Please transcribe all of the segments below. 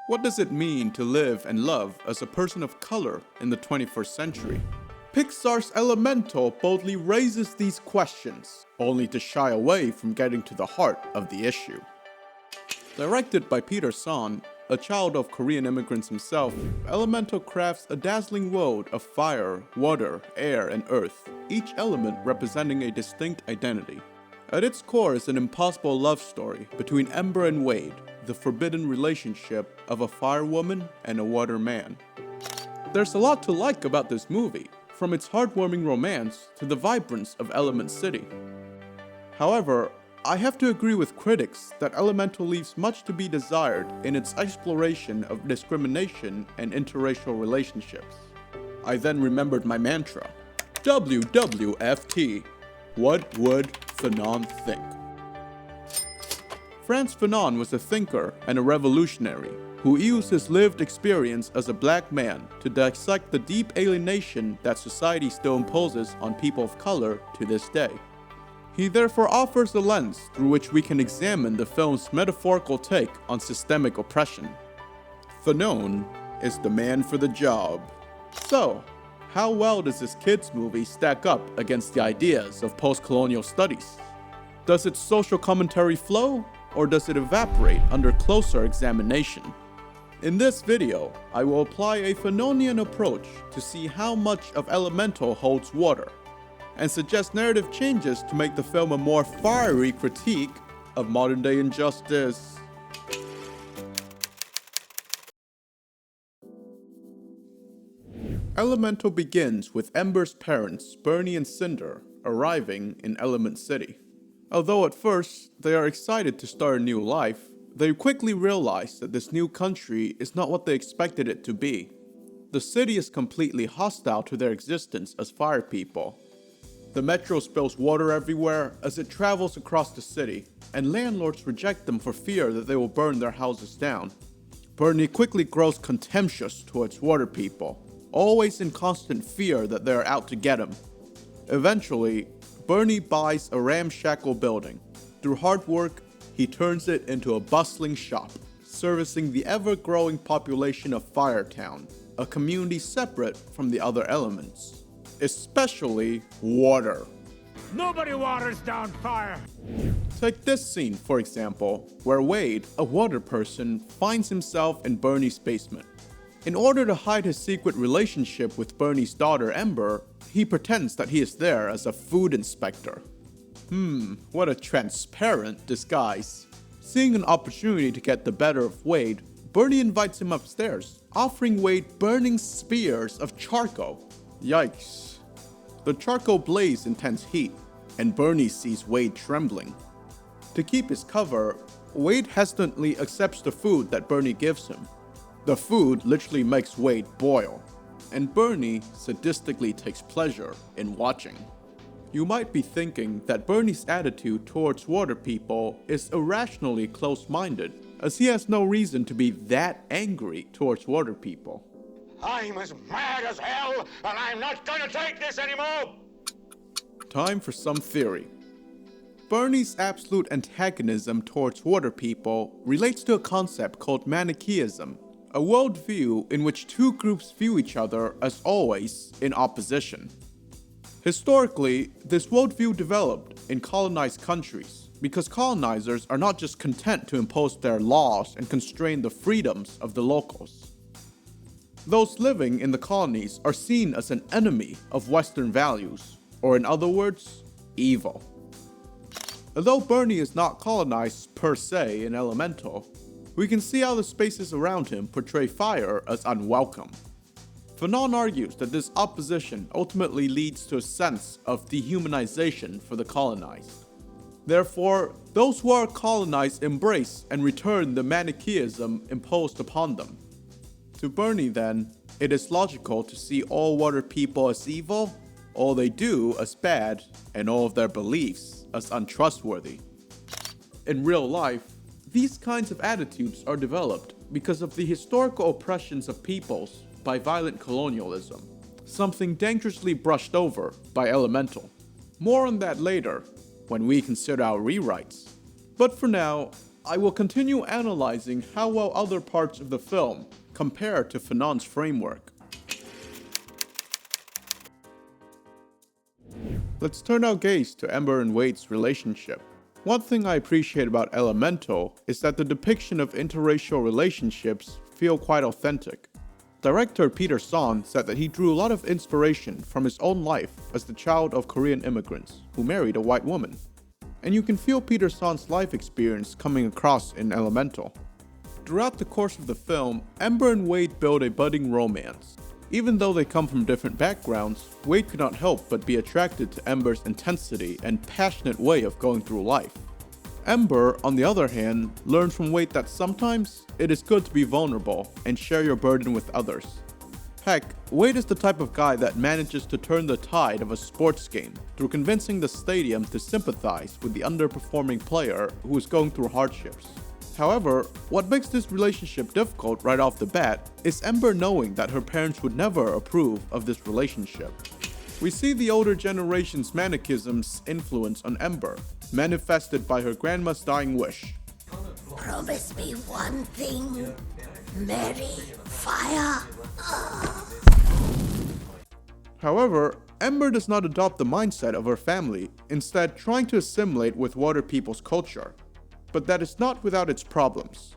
What does it mean to live and love as a person of color in the 21st century? Pixar's Elemental boldly raises these questions, only to shy away from getting to the heart of the issue. Directed by Sohn, a child of Korean immigrants himself, Elemental crafts a dazzling world of fire, water, air, and earth, each element representing a distinct identity. At its core is an impossible love story between Ember and Wade, the forbidden relationship of a fire woman and a water man. There's a lot to like about this movie, from its heartwarming romance to the vibrance of Element City. However, I have to agree with critics that Elemental leaves much to be desired in its exploration of discrimination and interracial relationships. I then remembered my mantra, WWFT. What would Fanon think? Frantz Fanon was a thinker and a revolutionary who used his lived experience as a black man to dissect the deep alienation that society still imposes on people of color to this day. He therefore offers a lens through which we can examine the film's metaphorical take on systemic oppression. Fanon is the man for the job. So, how well does this kids' movie stack up against the ideas of postcolonial studies? Does its social commentary flow, or does it evaporate under closer examination? In this video, I will apply a Fanonian approach to see how much of Elemental holds water, and suggest narrative changes to make the film a more fiery critique of modern-day injustice. Elemental begins with Ember's parents, Bernie and Cinder, arriving in Element City. Although at first they are excited to start a new life, they quickly realize that this new country is not what they expected it to be. The city is completely hostile to their existence as fire people. The metro spills water everywhere as it travels across the city, and landlords reject them for fear that they will burn their houses down. Bernie quickly grows contemptuous towards water people, always in constant fear that they are out to get him. Eventually, Bernie buys a ramshackle building. Through hard work, he turns it into a bustling shop, servicing the ever-growing population of Firetown, a community separate from the other elements, especially water. Nobody waters down fire! Take this scene, for example, where Wade, a water person, finds himself in Bernie's basement. In order to hide his secret relationship with Bernie's daughter Ember, he pretends that he is there as a food inspector. What a transparent disguise. Seeing an opportunity to get the better of Wade, Bernie invites him upstairs, offering Wade burning spears of charcoal. Yikes. The charcoal blaze intense heat, and Bernie sees Wade trembling. To keep his cover, Wade hesitantly accepts the food that Bernie gives him. The food literally makes Wade boil, and Bernie sadistically takes pleasure in watching. You might be thinking that Bernie's attitude towards water people is irrationally close-minded, as he has no reason to be that angry towards water people. I'm as mad as hell, and I'm not gonna take this anymore! Time for some theory. Bernie's absolute antagonism towards water people relates to a concept called Manicheanism, a worldview in which two groups view each other as always in opposition. Historically, this worldview developed in colonized countries because colonizers are not just content to impose their laws and constrain the freedoms of the locals. Those living in the colonies are seen as an enemy of Western values, or in other words, evil. Although Bernie is not colonized per se in Elemental, we can see how the spaces around him portray fire as unwelcome. Fanon argues that this opposition ultimately leads to a sense of dehumanization for the colonized. Therefore, those who are colonized embrace and return the Manicheanism imposed upon them. To Bernie, then, it is logical to see all water people as evil, all they do as bad, and all of their beliefs as untrustworthy. In real life, these kinds of attitudes are developed because of the historical oppressions of peoples by violent colonialism, something dangerously brushed over by Elemental. More on that later, when we consider our rewrites. But for now, I will continue analyzing how well other parts of the film compare to Fanon's framework. Let's turn our gaze to Ember and Wade's relationship. One thing I appreciate about Elemental is that the depiction of interracial relationships feel quite authentic. Director Peter Sohn said that he drew a lot of inspiration from his own life as the child of Korean immigrants who married a white woman. And you can feel Peter Sohn's life experience coming across in Elemental. Throughout the course of the film, Ember and Wade build a budding romance. Even though they come from different backgrounds, Wade could not help but be attracted to Ember's intensity and passionate way of going through life. Ember, on the other hand, learns from Wade that sometimes it is good to be vulnerable and share your burden with others. Heck, Wade is the type of guy that manages to turn the tide of a sports game through convincing the stadium to sympathize with the underperforming player who is going through hardships. However, what makes this relationship difficult right off the bat is Ember knowing that her parents would never approve of this relationship. We see the older generation's Manicheism's influence on Ember, manifested by her grandma's dying wish. Promise me one thing, marry fire. However, Ember does not adopt the mindset of her family, instead trying to assimilate with water people's culture. But that is not without its problems.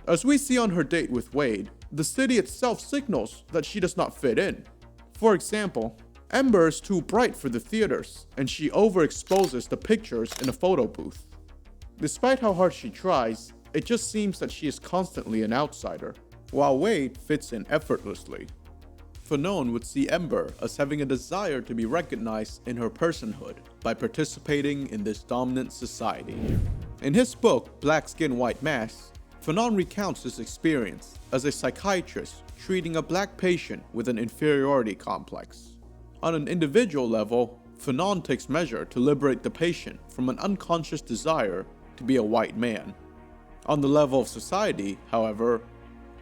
As we see on her date with Wade, the city itself signals that she does not fit in. For example, Ember is too bright for the theaters, and she overexposes the pictures in a photo booth. Despite how hard she tries, it just seems that she is constantly an outsider, while Wade fits in effortlessly. Fanon would see Ember as having a desire to be recognized in her personhood by participating in this dominant society. In his book, Black Skin, White Mask, Fanon recounts his experience as a psychiatrist treating a black patient with an inferiority complex. On an individual level, Fanon takes measure to liberate the patient from an unconscious desire to be a white man. On the level of society, however,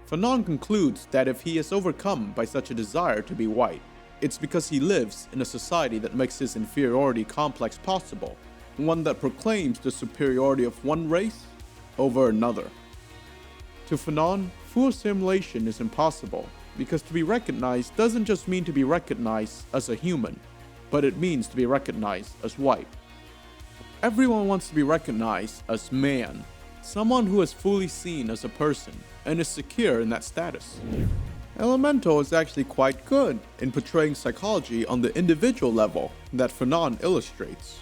Fanon concludes that if he is overcome by such a desire to be white, it's because he lives in a society that makes his inferiority complex possible, one that proclaims the superiority of one race over another. To Fanon, full assimilation is impossible, because to be recognized doesn't just mean to be recognized as a human, but it means to be recognized as white. Everyone wants to be recognized as man, someone who is fully seen as a person and is secure in that status. Elemental is actually quite good in portraying psychology on the individual level that Fanon illustrates.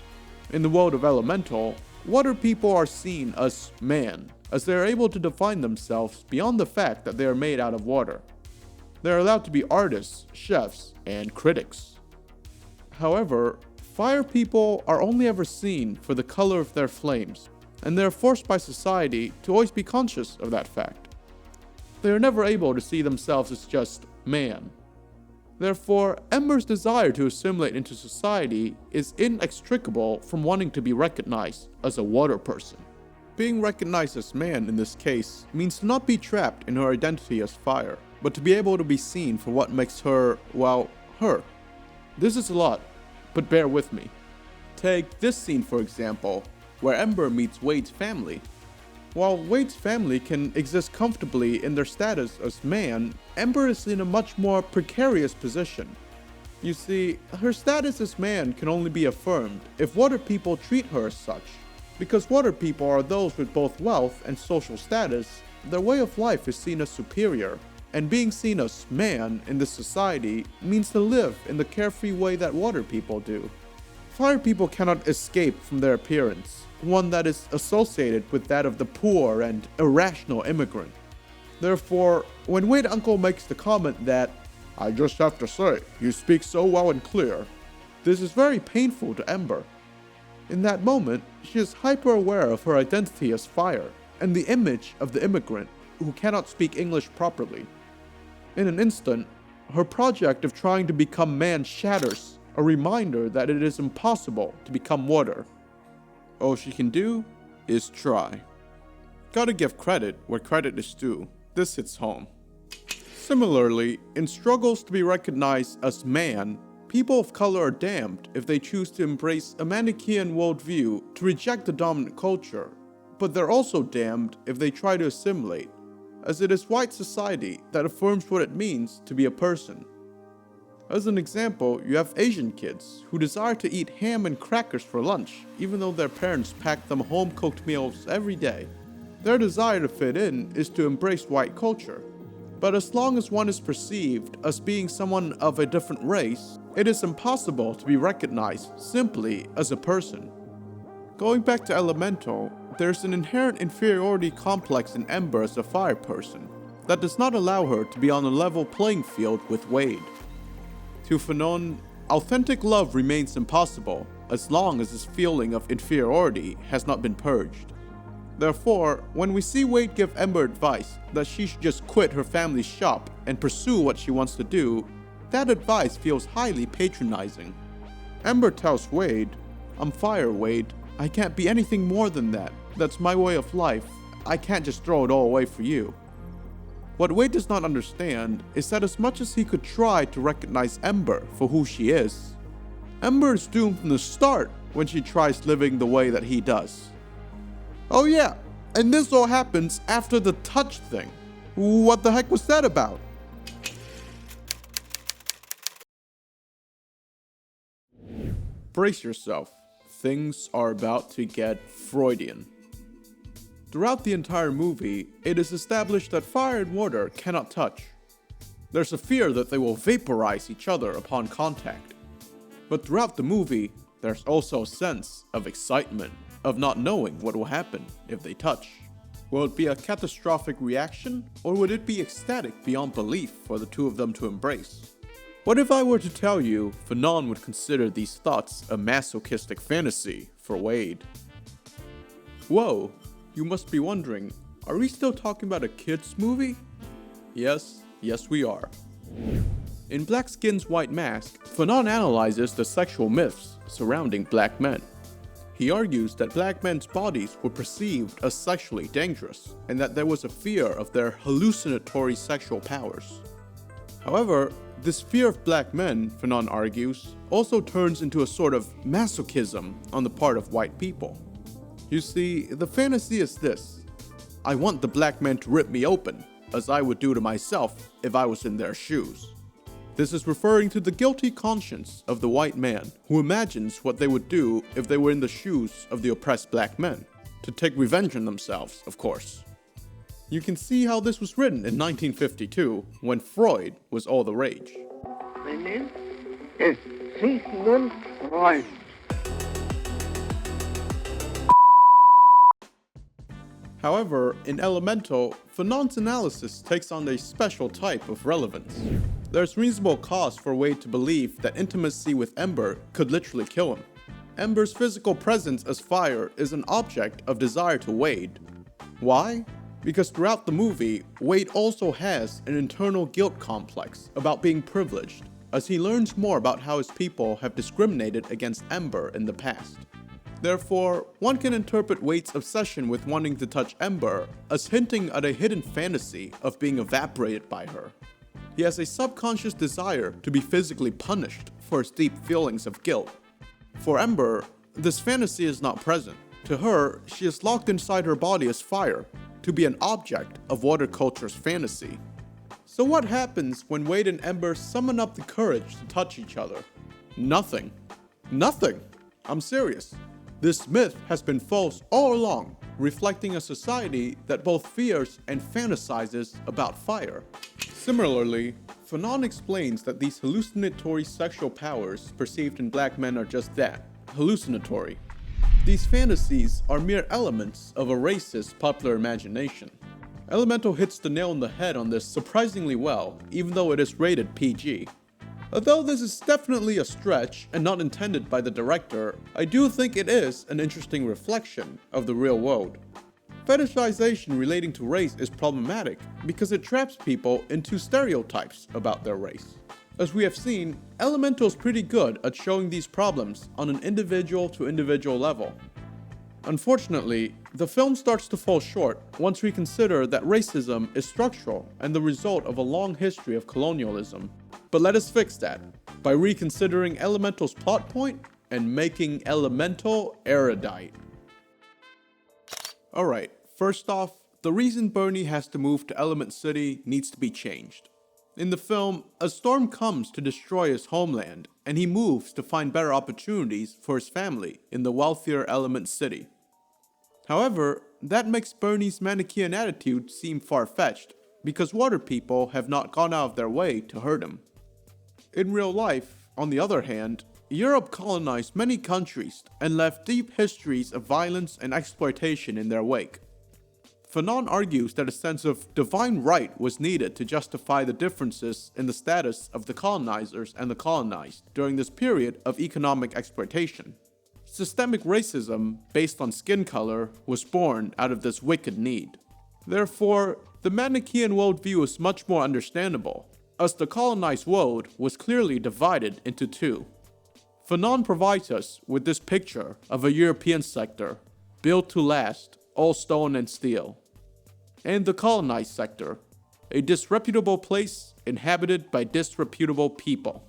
In the world of Elemental, water people are seen as man, as they are able to define themselves beyond the fact that they are made out of water. They are allowed to be artists, chefs, and critics. However, fire people are only ever seen for the color of their flames, and they are forced by society to always be conscious of that fact. They are never able to see themselves as just man. Therefore, Ember's desire to assimilate into society is inextricable from wanting to be recognized as a water person. Being recognized as man in this case means to not be trapped in her identity as fire, but to be able to be seen for what makes her, well, her. This is a lot, but bear with me. Take this scene for example, where Ember meets Wade's family. While Wade's family can exist comfortably in their status as man, Ember is in a much more precarious position. You see, her status as man can only be affirmed if water people treat her as such. Because water people are those with both wealth and social status, their way of life is seen as superior, and being seen as man in this society means to live in the carefree way that water people do. Fire people cannot escape from their appearance, one that is associated with that of the poor and irrational immigrant. Therefore, when Wade's uncle makes the comment that, "I just have to say, you speak so well and clear," this is very painful to Ember. In that moment, she is hyper aware of her identity as fire, and the image of the immigrant who cannot speak English properly. In an instant, her project of trying to become man shatters, a reminder that it is impossible to become water. All she can do is try. Gotta give credit where credit is due. This hits home. Similarly, in struggles to be recognized as man, people of color are damned if they choose to embrace a Manichean worldview to reject the dominant culture, but they're also damned if they try to assimilate, as it is white society that affirms what it means to be a person. As an example, you have Asian kids who desire to eat ham and crackers for lunch, even though their parents pack them home-cooked meals every day. Their desire to fit in is to embrace white culture. But as long as one is perceived as being someone of a different race, it is impossible to be recognized simply as a person. Going back to Elemental, there's an inherent inferiority complex in Ember as a fire person that does not allow her to be on a level playing field with Wade. To Fanon, authentic love remains impossible as long as this feeling of inferiority has not been purged. Therefore, when we see Wade give Ember advice that she should just quit her family's shop and pursue what she wants to do, that advice feels highly patronizing. Ember tells Wade, "I'm fire, Wade. I can't be anything more than that. That's my way of life. I can't just throw it all away for you." What Wade does not understand is that as much as he could try to recognize Ember for who she is, Ember is doomed from the start when she tries living the way that he does. Oh yeah, and this all happens after the touch thing. What the heck was that about? Brace yourself. Things are about to get Freudian. Throughout the entire movie, it is established that fire and water cannot touch. There's a fear that they will vaporize each other upon contact. But throughout the movie, there's also a sense of excitement, of not knowing what will happen if they touch. Will it be a catastrophic reaction, or would it be ecstatic beyond belief for the two of them to embrace? What if I were to tell you Fanon would consider these thoughts a masochistic fantasy for Wade? Whoa, you must be wondering, are we still talking about a kids movie? Yes we are. In Black Skin's White Mask, Fanon analyzes the sexual myths surrounding black men. He argues that black men's bodies were perceived as sexually dangerous, and that there was a fear of their hallucinatory sexual powers. However, this fear of black men, Fanon argues, also turns into a sort of masochism on the part of white people. You see, the fantasy is this: I want the black men to rip me open, as I would do to myself if I was in their shoes. This is referring to the guilty conscience of the white man who imagines what they would do if they were in the shoes of the oppressed black men, to take revenge on themselves, of course. You can see how this was written in 1952, when Freud was all the rage. My name is Sigmund Freud. However, in Elemental, Fanon's analysis takes on a special type of relevance. There's reasonable cause for Wade to believe that intimacy with Ember could literally kill him. Ember's physical presence as fire is an object of desire to Wade. Why? Because throughout the movie, Wade also has an internal guilt complex about being privileged, as he learns more about how his people have discriminated against Ember in the past. Therefore, one can interpret Wade's obsession with wanting to touch Ember as hinting at a hidden fantasy of being evaporated by her. He has a subconscious desire to be physically punished for his deep feelings of guilt. For Ember, this fantasy is not present. To her, she is locked inside her body as fire, to be an object of water culture's fantasy. So what happens when Wade and Ember summon up the courage to touch each other? Nothing. Nothing! I'm serious. This myth has been false all along, reflecting a society that both fears and fantasizes about fire. Similarly, Fanon explains that these hallucinatory sexual powers perceived in black men are just that, hallucinatory. These fantasies are mere elements of a racist popular imagination. Elemental hits the nail on the head on this surprisingly well, even though it is rated PG. Although this is definitely a stretch and not intended by the director, I do think it is an interesting reflection of the real world. Fetishization relating to race is problematic because it traps people into stereotypes about their race. As we have seen, Elemental is pretty good at showing these problems on an individual-to-individual level. Unfortunately, the film starts to fall short once we consider that racism is structural and the result of a long history of colonialism. But let us fix that by reconsidering Elemental's plot point and making Elemental erudite. Alright, first off, the reason Bernie has to move to Element City needs to be changed. In the film, a storm comes to destroy his homeland, and he moves to find better opportunities for his family in the wealthier Element City. However, that makes Bernie's Manichean attitude seem far-fetched, because water people have not gone out of their way to hurt him. In real life, on the other hand, Europe colonized many countries and left deep histories of violence and exploitation in their wake. Fanon argues that a sense of divine right was needed to justify the differences in the status of the colonizers and the colonized during this period of economic exploitation. Systemic racism, based on skin color, was born out of this wicked need. Therefore, the Manichean worldview is much more understandable, as the colonized world was clearly divided into two. Fanon provides us with this picture of a European sector, built to last, all stone and steel, and the colonized sector, a disreputable place inhabited by disreputable people.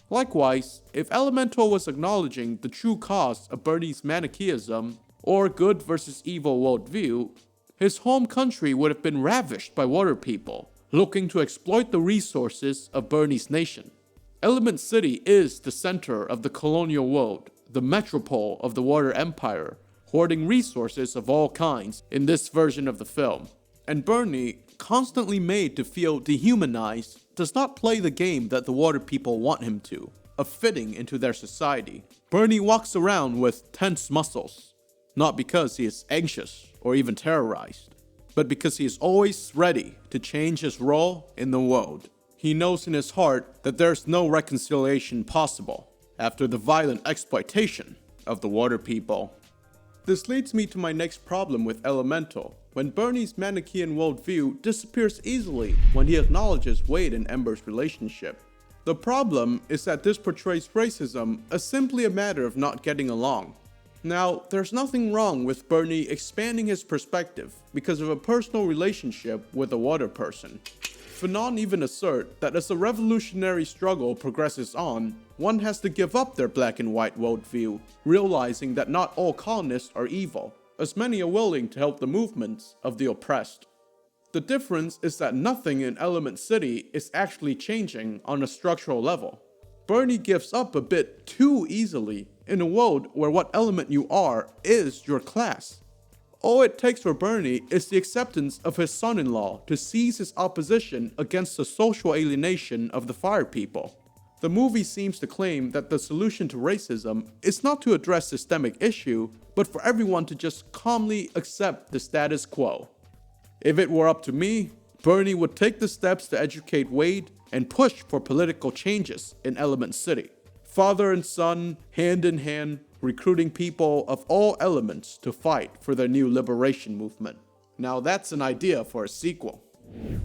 Likewise, if Elemental was acknowledging the true cause of Bernie's Manichaeism, or good versus evil worldview, his home country would have been ravished by water people, looking to exploit the resources of Bernie's nation. Element City is the center of the colonial world, the metropole of the water empire, hoarding resources of all kinds in this version of the film. And Bernie, constantly made to feel dehumanized, does not play the game that the water people want him to, of fitting into their society. Bernie walks around with tense muscles, not because he is anxious or even terrorized, but because he is always ready to change his role in the world. He knows in his heart that there's no reconciliation possible after the violent exploitation of the water people. This leads me to my next problem with Elemental, when Bernie's Manichean worldview disappears easily when he acknowledges Wade and Ember's relationship. The problem is that this portrays racism as simply a matter of not getting along. Now, there's nothing wrong with Bernie expanding his perspective because of a personal relationship with a water person. Fanon even assert that as the revolutionary struggle progresses on, one has to give up their black and white worldview, realizing that not all colonists are evil, as many are willing to help the movements of the oppressed. The difference is that nothing in Element City is actually changing on a structural level. Bernie gives up a bit too easily in a world where what element you are is your class. All it takes for Bernie is the acceptance of his son-in-law to cease his opposition against the social alienation of the fire people. The movie seems to claim that the solution to racism is not to address systemic issue, but for everyone to just calmly accept the status quo. If it were up to me, Bernie would take the steps to educate Wade and push for political changes in Element City. Father and son, hand in hand, recruiting people of all elements to fight for their new liberation movement. Now that's an idea for a sequel.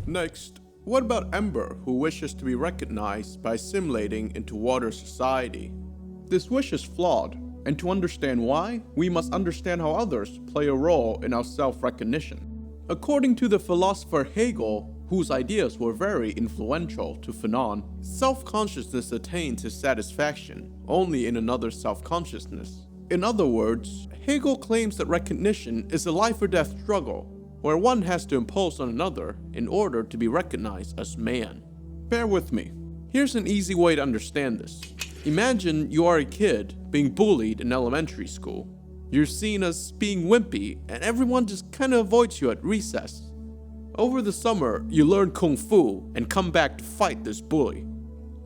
Next, what about Ember, who wishes to be recognized by assimilating into water society? This wish is flawed, and to understand why, we must understand how others play a role in our self-recognition. According to the philosopher Hegel, whose ideas were very influential to Fanon, self-consciousness attains its satisfaction only in another's self-consciousness. In other words, Hegel claims that recognition is a life-or-death struggle, where one has to impose on another in order to be recognized as man. Bear with me. Here's an easy way to understand this. Imagine you are a kid being bullied in elementary school. You're seen as being wimpy, and everyone just kinda avoids you at recess. Over the summer, you learn Kung Fu and come back to fight this bully.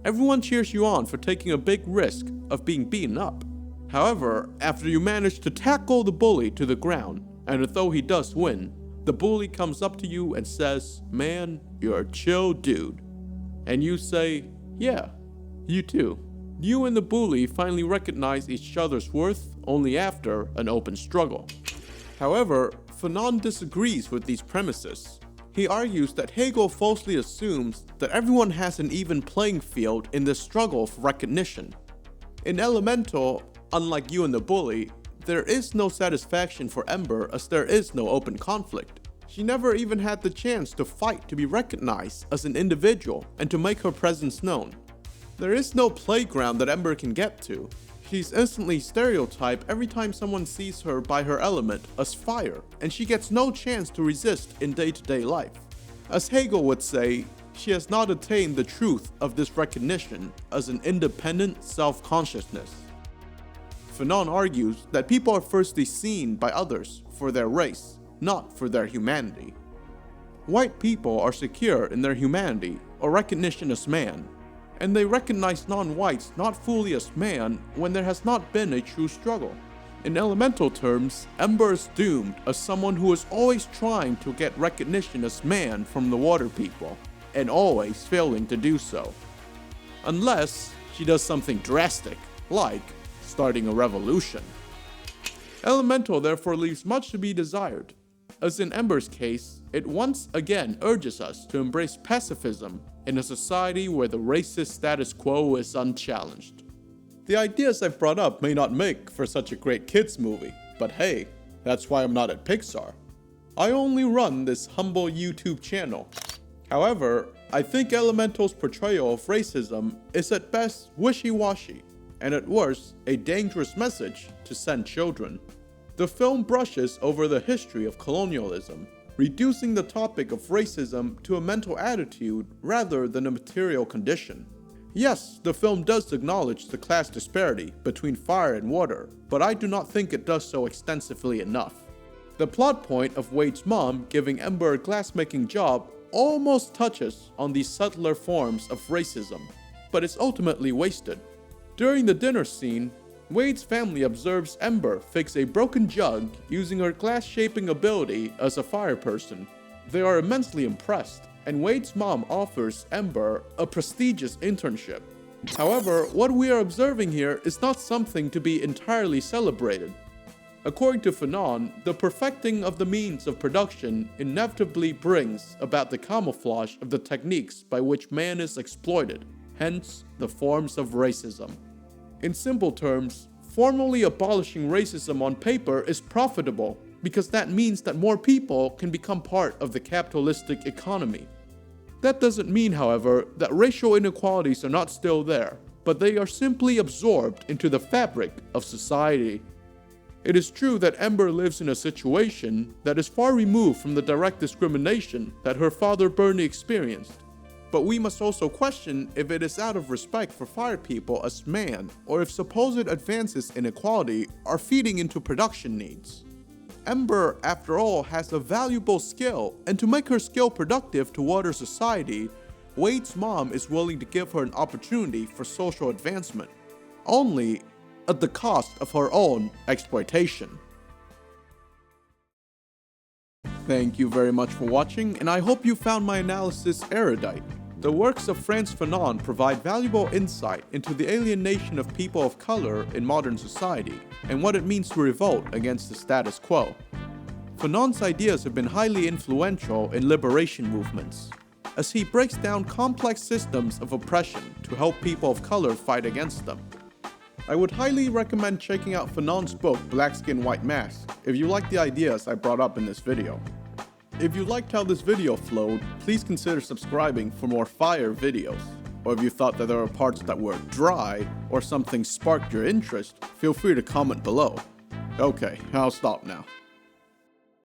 Everyone cheers you on for taking a big risk of being beaten up. However, after you manage to tackle the bully to the ground, and although he does win, the bully comes up to you and says, "Man, you're a chill dude." And you say, "Yeah, you too." You and the bully finally recognize each other's worth only after an open struggle. However, Fanon disagrees with these premises. He argues that Hegel falsely assumes that everyone has an even playing field in this struggle for recognition. In Elemental, unlike you and the bully, there is no satisfaction for Ember as there is no open conflict. She never even had the chance to fight to be recognized as an individual and to make her presence known. There is no playground that Ember can get to. She's instantly stereotyped every time someone sees her by her element as fire, and she gets no chance to resist in day-to-day life. As Hegel would say, she has not attained the truth of this recognition as an independent self-consciousness. Fanon argues that people are firstly seen by others for their race, not for their humanity. White people are secure in their humanity or recognition as man, and they recognize non-whites not fully as man when there has not been a true struggle. In elemental terms, Ember is doomed as someone who is always trying to get recognition as man from the water people, and always failing to do so. Unless she does something drastic, like starting a revolution. Elemental therefore leaves much to be desired. As in Ember's case, it once again urges us to embrace pacifism in a society where the racist status quo is unchallenged. The ideas I've brought up may not make for such a great kids movie, but hey, that's why I'm not at Pixar. I only run this humble YouTube channel. However, I think Elemental's portrayal of racism is at best wishy-washy, and at worst, a dangerous message to send children. The film brushes over the history of colonialism, reducing the topic of racism to a mental attitude rather than a material condition. Yes, the film does acknowledge the class disparity between fire and water, but I do not think it does so extensively enough. The plot point of Wade's mom giving Ember a glassmaking job almost touches on these subtler forms of racism, but it's ultimately wasted. During the dinner scene, Wade's family observes Ember fix a broken jug using her glass-shaping ability as a fire person. They are immensely impressed, and Wade's mom offers Ember a prestigious internship. However, what we are observing here is not something to be entirely celebrated. According to Fanon, the perfecting of the means of production inevitably brings about the camouflage of the techniques by which man is exploited, hence the forms of racism. In simple terms, formally abolishing racism on paper is profitable because that means that more people can become part of the capitalistic economy. That doesn't mean, however, that racial inequalities are not still there, but they are simply absorbed into the fabric of society. It is true that Ember lives in a situation that is far removed from the direct discrimination that her father Bernie experienced. But we must also question if it is out of respect for fire people as man, or if supposed advances in equality are feeding into production needs. Ember, after all, has a valuable skill, and to make her skill productive toward her society, Wade's mom is willing to give her an opportunity for social advancement, only at the cost of her own exploitation. Thank you very much for watching, and I hope you found my analysis erudite. The works of Frantz Fanon provide valuable insight into the alienation of people of color in modern society, and what it means to revolt against the status quo. Fanon's ideas have been highly influential in liberation movements, as he breaks down complex systems of oppression to help people of color fight against them. I would highly recommend checking out Fanon's book Black Skin White Mask if you like the ideas I brought up in this video. If you liked how this video flowed, please consider subscribing for more fire videos. Or if you thought that there were parts that were dry, or something sparked your interest, feel free to comment below. Okay, I'll stop now.